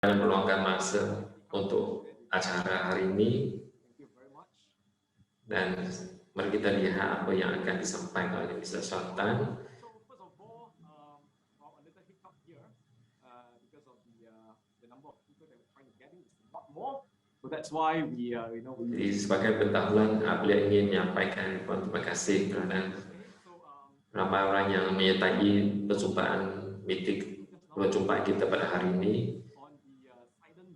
meluangkan masa untuk acara hari ini, dan mari kita lihat apa yang akan disampaikan oleh Mr. Sultan. Jadi sebagai pendahuluan, beliau ingin menyampaikan terima kasih kerana ramai orang yang menyertai perjumpaan kita pada hari ini,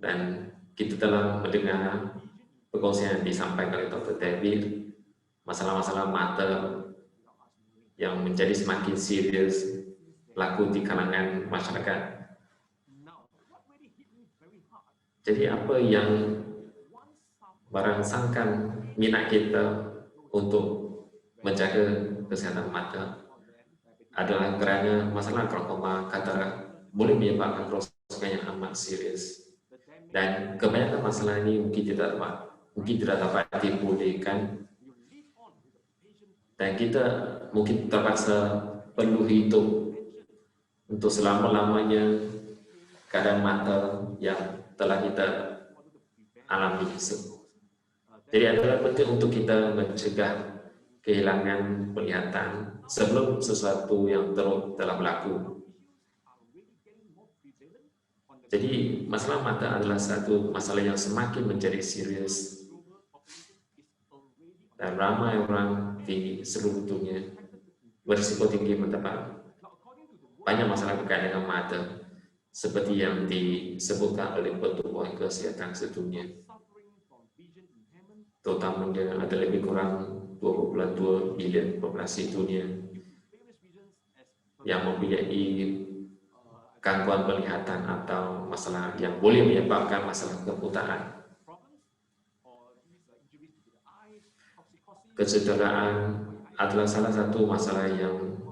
dan kita telah mendengar perkongsian yang disampaikan oleh Dr. David, masalah-masalah mata yang menjadi semakin serius berlaku di kalangan masyarakat. Jadi apa yang merangsangkan minat kita untuk menjaga kesehatan mata adalah kerana masalah glaukoma katarak boleh menyebabkan kerosakan yang amat serius, dan kebanyakan masalah ini mungkin tidak dapat dipulihkan, dan kita mungkin terpaksa perlu hidup untuk selama-lamanya keadaan mata yang telah kita alami. Jadi adalah penting untuk kita mencegah kehilangan penglihatan sebelum sesuatu yang teruk telah berlaku. Jadi masalah mata adalah satu masalah yang semakin menjadi serius, dan ramai orang di seluruh dunia berisiko tinggi mendapat banyak masalah berkaitan dengan mata, seperti yang disebutkan oleh Pertubuhan Kesihatan Sedunia. Terutamanya ada lebih kurang 2,2 bilion populasi dunia yang mempunyai gangguan penglihatan atau masalah yang boleh menyebabkan masalah kebutaan. Kecederaan adalah salah satu masalah yang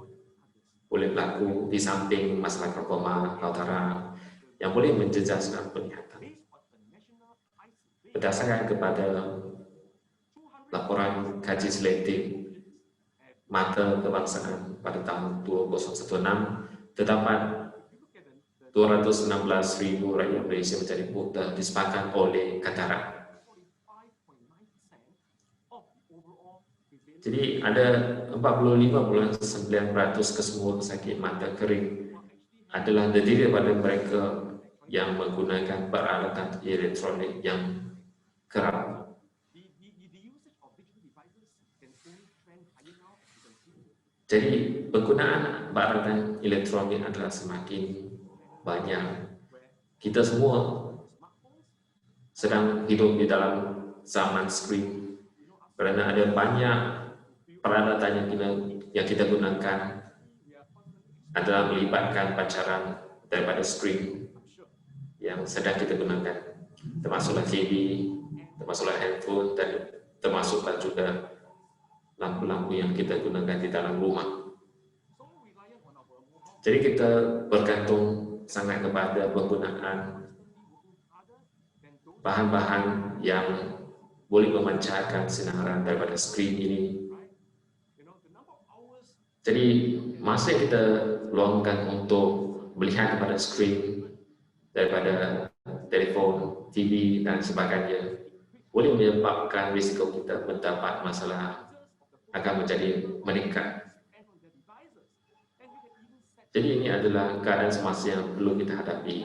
boleh berlaku di samping masalah glaukoma katarak yang boleh menjejaskan penglihatan. Berdasarkan kepada laporan kaji selektif mata kebangsaan pada tahun 2016, terdapat 216.000 rakyat Malaysia menjadi buta disebabkan oleh katarak. Jadi ada 45,9% kesemua sakit mata kering adalah terdiri daripada mereka yang menggunakan peralatan elektronik yang kerap. Jadi penggunaan peralatan elektronik adalah semakin banyak. Kita semua sedang hidup di dalam zaman skrin, kerana ada banyak peralatan yang kita gunakan adalah melibatkan pancaran daripada skrin yang sedang kita gunakan, termasuklah TV, termasuklah handphone, dan termasuklah juga lampu-lampu yang kita gunakan di dalam rumah. Jadi kita bergantung sangat kepada penggunaan bahan-bahan yang boleh memancarkan sinaran daripada skrin ini. Jadi masa kita luangkan untuk melihat kepada skrin daripada telefon, TV dan sebagainya boleh menyebabkan risiko kita mendapat masalah akan menjadi meningkat. Jadi ini adalah keadaan semasa yang perlu kita hadapi.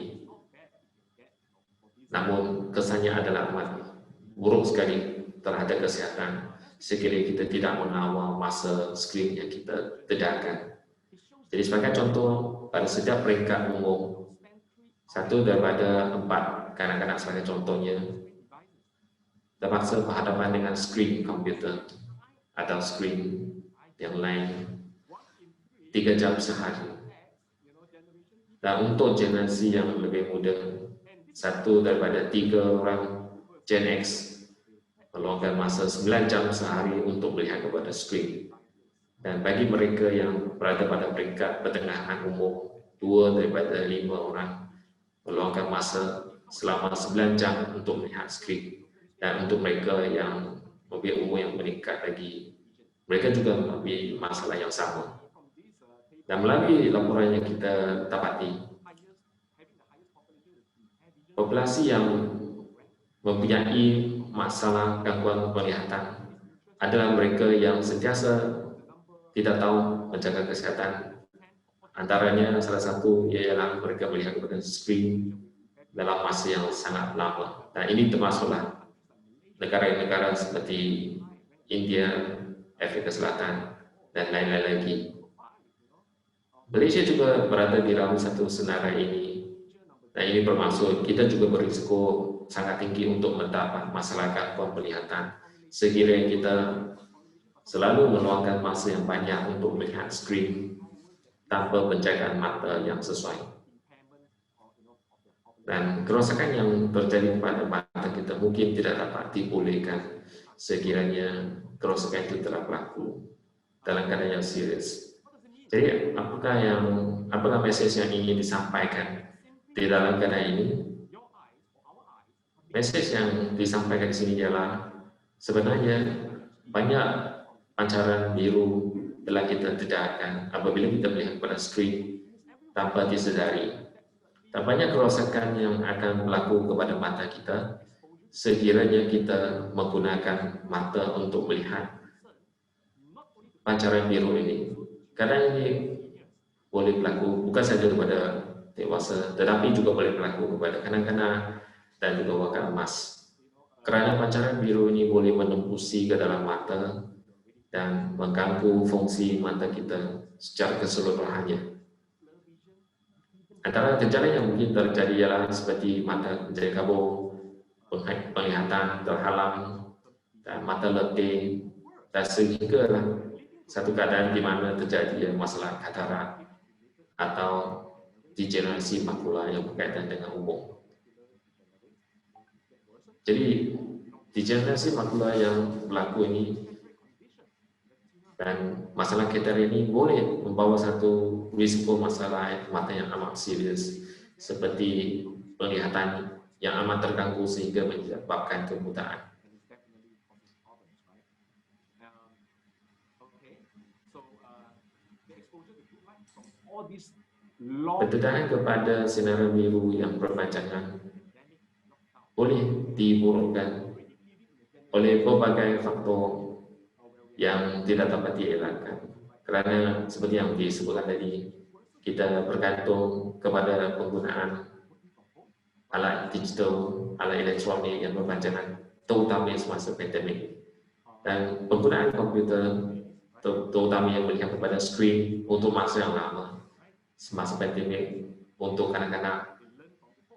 Namun kesannya adalah amat buruk sekali terhadap kesihatan sekiranya kita tidak mengawal masa skrin yang kita dedahkan. Jadi sebagai contoh, pada setiap peringkat umum, 1 daripada 4 kanak-kanak sebagai contohnya terpaksa berhadapan dengan skrin komputer atau skrin yang lain 3 jam sehari. Dan untuk generasi yang lebih muda, 1 daripada 3 orang Gen X meluangkan masa 9 jam sehari untuk melihat kepada skrin. Dan bagi mereka yang berada pada peringkat pertengahan umur, 2 daripada 5 orang meluangkan masa selama 9 jam untuk melihat skrin. Dan untuk mereka yang mempunyai umur yang meningkat lagi, mereka juga mempunyai masalah yang sama. Dan melalui laporan yang kita dapati, populasi yang mempunyai masalah gangguan penglihatan adalah mereka yang sentiasa tidak tahu menjaga kesehatan. Antaranya salah satu ialah mereka melihat kepada skrin dalam masa yang sangat lama. Dan ini termasuklah negara-negara seperti India, Afrika Selatan, dan lain-lain lagi. Malaysia juga berada di dalam satu senarai ini. Dan ini bermaksud kita juga berisiko sangat tinggi untuk mendapat masalah gangguan penglihatan. Sekiranya kita selalu meluangkan masa yang banyak untuk melihat skrin tanpa penjagaan mata yang sesuai. Dan kerosakan yang terjadi pada mata kita mungkin tidak dapat dipulihkan sekiranya kerosakan itu telah berlaku dalam keadaan yang serius. Jadi apakah mesej yang ingin disampaikan di dalam keadaan ini? Mesej yang disampaikan di sini ialah sebenarnya banyak pancaran biru telah kita tidakkan apabila kita melihat pada skrin tanpa disedari. Dan banyak kerosakan yang akan berlaku kepada mata kita sekiranya kita menggunakan mata untuk melihat pancaran biru ini. Kadang ini boleh berlaku bukan saja kepada dewasa, tetapi juga boleh berlaku kepada kanak-kanak dan juga wakil emas. Kerana pancaran biru ini boleh menembusi ke dalam mata dan mengganggu fungsi mata kita secara keseluruhannya. Antara gejala yang mungkin terjadi ialah seperti mata menjadi kabur, penglihatan terhalang, dan mata letih, dan sehingga satu keadaan di mana terjadi masalah katarak atau degenerasi makula yang berkaitan dengan umur. Jadi degenerasi makula yang berlaku ini dan masalah katarak ini boleh membawa satu risiko masalah mata yang amat serius seperti penglihatan yang amat terganggu sehingga menyebabkan kebutaan. Pendedahan kepada sinar biru yang berpanjangan boleh diburukkan oleh berbagai faktor yang tidak dapat dielakkan. Kerana seperti yang disebutkan tadi, kita bergantung kepada penggunaan alat digital, alat elektronik yang berpanjangan, terutama semasa pandemik. Dan penggunaan komputer, terutama yang melihat kepada skrin untuk masa yang lama, semasa pandemik, untuk kanak-kanak,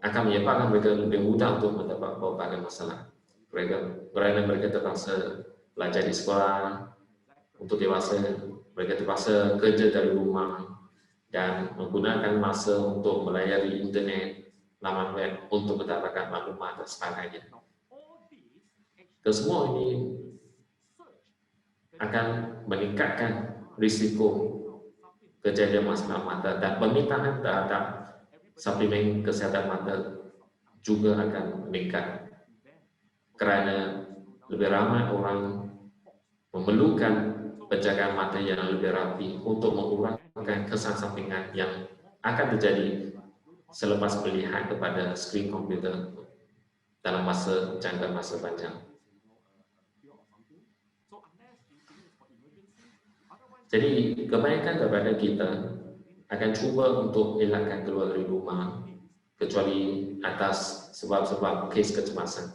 akan menyebabkan mereka lebih mudah untuk mendapat berbagai masalah. Kerana mereka terpaksa belajar di sekolah, untuk dewasa, mereka terpaksa kerja dari rumah dan menggunakan masa untuk melayari internet, laman web untuk mendapatkan maklumat dan sebagainya. Kesemua ini akan meningkatkan risiko kejadian masalah mata dan permintaan terhadap suplemen kesihatan mata juga akan meningkat kerana lebih ramai orang memerlukan penjagaan mata yang lebih rapi untuk mengurangkan kesan sampingan yang akan terjadi selepas melihat kepada skrin komputer dalam jangka masa panjang. Jadi kebanyakan daripada kita akan cuba untuk elakkan keluar dari rumah kecuali atas sebab-sebab kes kecemasan.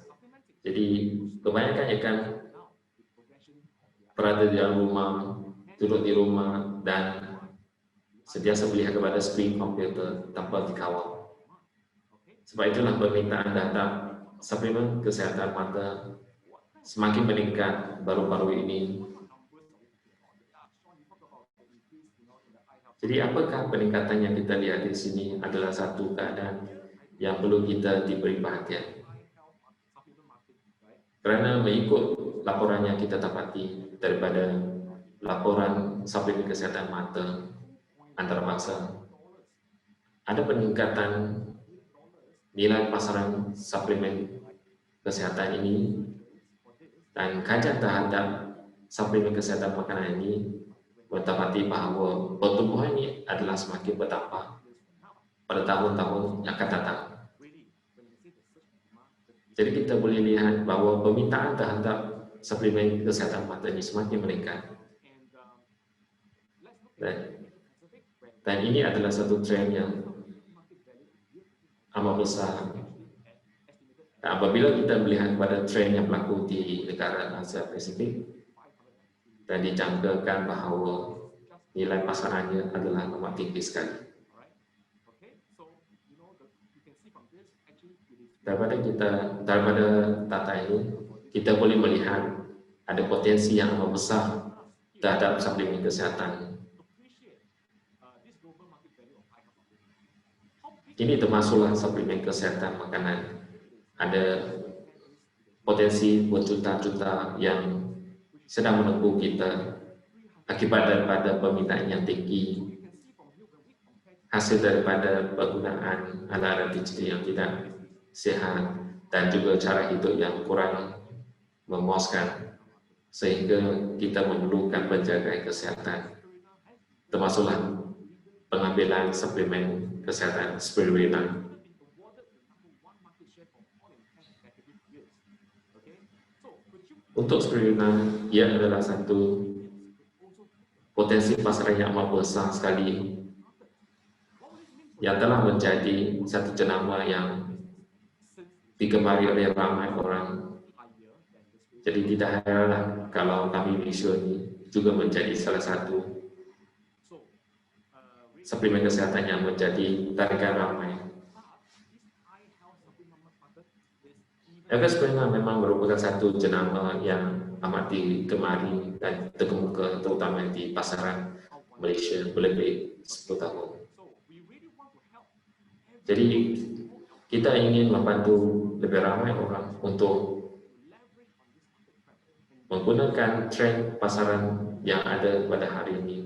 Jadi kebanyakan akan berada di dalam rumah, duduk di rumah, dan sentiasa melihat kepada skrin komputer tanpa dikawal. Sebab itulah permintaan terhadap suplemen kesihatan mata semakin meningkat baru-baru ini. Jadi apakah peningkatan yang kita lihat di sini adalah satu keadaan yang perlu kita diberi perhatian. Kerana mengikut laporan yang kita dapati daripada laporan suplemen kesihatan mata antarabangsa, ada peningkatan nilai pasaran suplemen kesihatan ini dan kajian terhadap suplemen kesihatan makanan ini mendapati bahawa pertumbuhan ini adalah semakin bertambah pada tahun-tahun yang akan datang. Jadi kita boleh lihat bahwa permintaan terhadap suplemen kesihatan mata ini semakin meningkat. Dan ini adalah satu tren yang amat besar. Dan apabila kita melihat pada tren yang berlaku di negara Asia Pasifik, dan dijangkakan bahawa nilai pasarannya adalah amat tinggi sekali. Daripada data ini, kita boleh melihat ada potensi yang amat besar terhadap suplemen kesihatan. Ini termasuklah suplemen kesihatan makanan. Ada potensi berjuta-juta yang sedang menunggu kita akibat daripada permintaan yang tinggi, hasil daripada penggunaan alat-alat digital yang tidak sehat dan juga cara hidup yang kurang memuaskan, sehingga kita memerlukan penjagaan kesihatan, termasuklah pengambilan suplemen kesihatan spirulina. Untuk spirulina, ia adalah satu potensi pasaran yang amat besar sekali yang telah menjadi satu jenama yang digemari oleh ramai orang. Jadi tidak heranlah kalau kami visual ini juga menjadi salah satu suplemen kesehatan yang menjadi tarikan ramai. Spirulina memang merupakan satu jenama yang amat digemari dan terkemuka terutama di pasaran Malaysia lebih 10 tahun. Jadi kita ingin membantu lebih ramai orang untuk menggunakan tren pasaran yang ada pada hari ini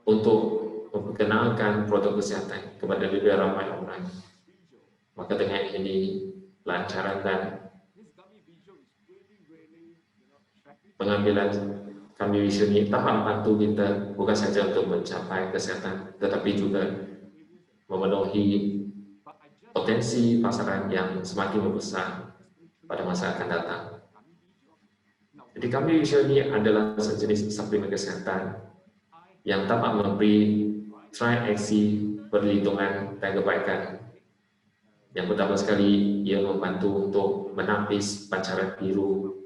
untuk memperkenalkan produk kesihatan kepada lebih ramai orang. Maka dengan ini lancaran dan pengambilan kami visual ini dapat membantu kita bukan saja untuk mencapai kesehatan, tetapi juga memenuhi potensi pasaran yang semakin membesar pada masa akan datang. Jadi kami visual ini adalah sejenis suplemen kesehatan yang dapat memberi triaksi perlindungan dan kebaikan. Yang pertama sekali, ia membantu untuk menapis pancaran biru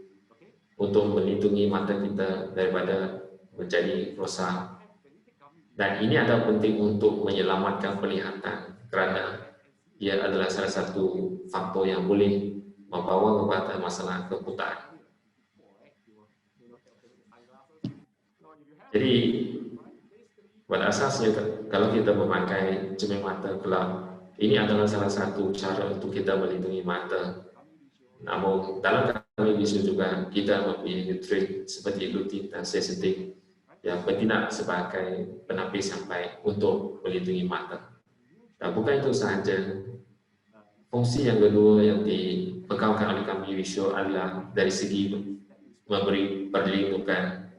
untuk melindungi mata kita daripada menjadi rosak. Dan ini adalah penting untuk menyelamatkan penglihatan kerana ia adalah salah satu faktor yang boleh membawa kepada masalah kebutaan. Jadi pada asasnya kalau kita memakai cermin mata gelap, ini adalah salah satu cara untuk kita melindungi mata. Namun dalam kami visual juga kita mempunyai trik seperti lutein dan zeaxanthin yang bertindak sebagai penapis yang baik untuk melindungi mata. Dan bukan itu sahaja, fungsi yang kedua yang dipegang oleh kami visual adalah dari segi memberi perlindungan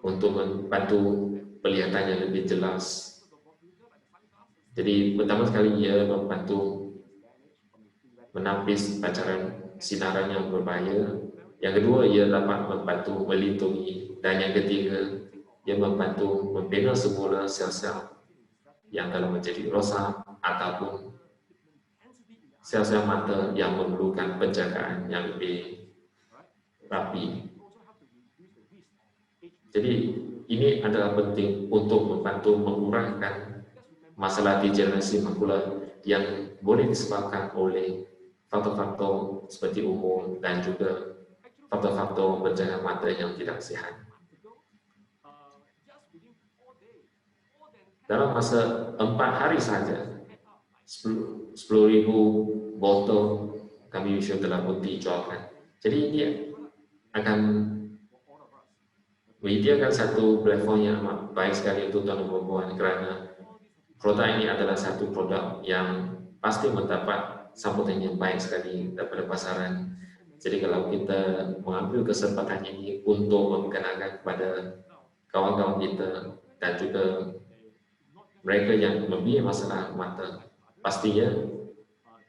untuk membantu penglihatan yang lebih jelas. Jadi pertama sekali ia membantu menapis pancaran sinaran yang berbahaya. Yang kedua, ia dapat membantu melindungi. Dan yang ketiga, ia membantu membina semula sel-sel yang telah menjadi rosak ataupun sel-sel mata yang memerlukan penjagaan yang lebih rapi. Jadi ini adalah penting untuk membantu mengurangkan masalah degenerasi makula yang boleh disebabkan oleh faktor-faktor seperti umur dan juga faktor-faktor penjaga mata yang tidak sihat. Dalam masa 4 hari saja, 10.000 botol kami visual telah pun dijualkan. Jadi ini akan menyediakan satu platform yang amat baik sekali untuk tuan dan puan kerana produk ini adalah satu produk yang pasti mendapat sambutan yang baik sekali daripada pasaran. Jadi kalau kita mengambil kesempatan ini untuk memperkenalkan kepada kawan-kawan kita dan juga mereka yang mempunyai masalah mata, pastinya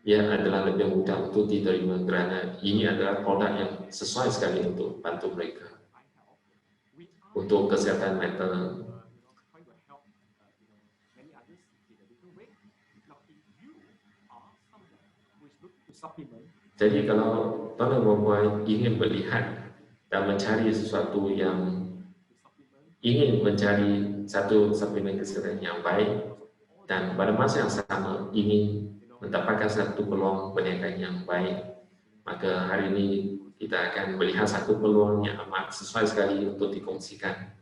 ia adalah lebih mudah untuk diterima kerana ini adalah produk yang sesuai sekali untuk bantu mereka untuk kesihatan mental. Jadi kalau tuan dan puan ingin melihat dan mencari sesuatu yang ingin mencari satu suplemen kesihatan yang baik dan pada masa yang sama ingin mendapatkan satu peluang perniagaan yang baik, maka hari ini kita akan melihat satu peluang yang amat sesuai sekali untuk dikongsikan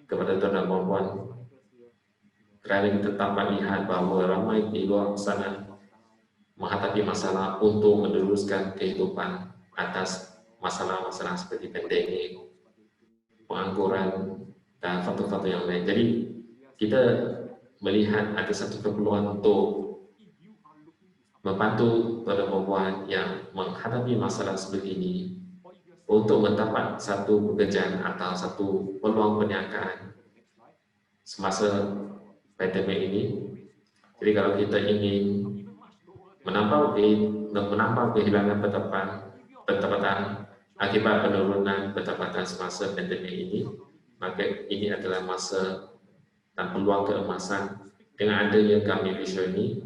kepada tuan dan puan. Kerana kita dapat lihat bahawa ramai di luar sana menghadapi masalah untuk meneruskan kehidupan atas masalah-masalah seperti pandemik, pengangguran, dan faktor-faktor yang lain. Jadi kita melihat ada satu keperluan untuk membantu perempuan yang menghadapi masalah seperti ini untuk mendapat satu pekerjaan atau satu peluang perniagaan semasa pandemik ini. Jadi kalau kita ingin menambah kehilangan pendapatan akibat penurunan pendapatan semasa pandemik ini, maka ini adalah masa dan peluang keemasan. Dengan adanya kami visual ini,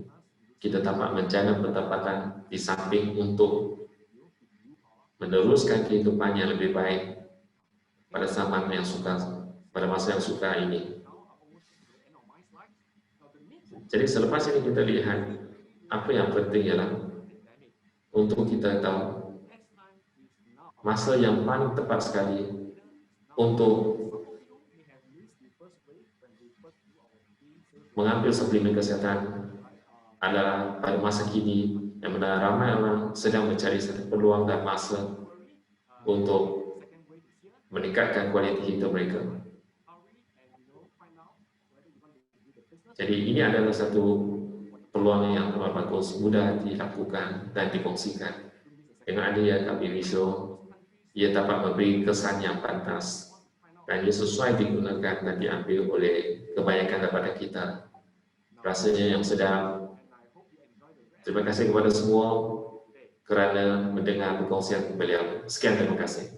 kita dapat menjana pendapatan di samping untuk meneruskan kehidupan yang lebih baik pada zaman yang pada masa yang suka ini. Jadi selepas ini kita lihat apa yang penting ialah untuk kita tahu masa yang paling tepat sekali untuk mengambil suplemen kesihatan adalah pada masa kini, yang mana ramai orang sedang mencari satu peluang dan masa untuk meningkatkan kualiti hidup mereka. Jadi ini adalah satu peluang yang amat bagus, mudah dilakukan dan dikongsikan. Dengan adanya kami visual, ia dapat memberi kesan yang pantas dan ia sesuai digunakan dan diambil oleh kebanyakan daripada kita. Rasanya yang sedap. Terima kasih kepada semua kerana mendengar perkongsian beliau. Sekian, terima kasih.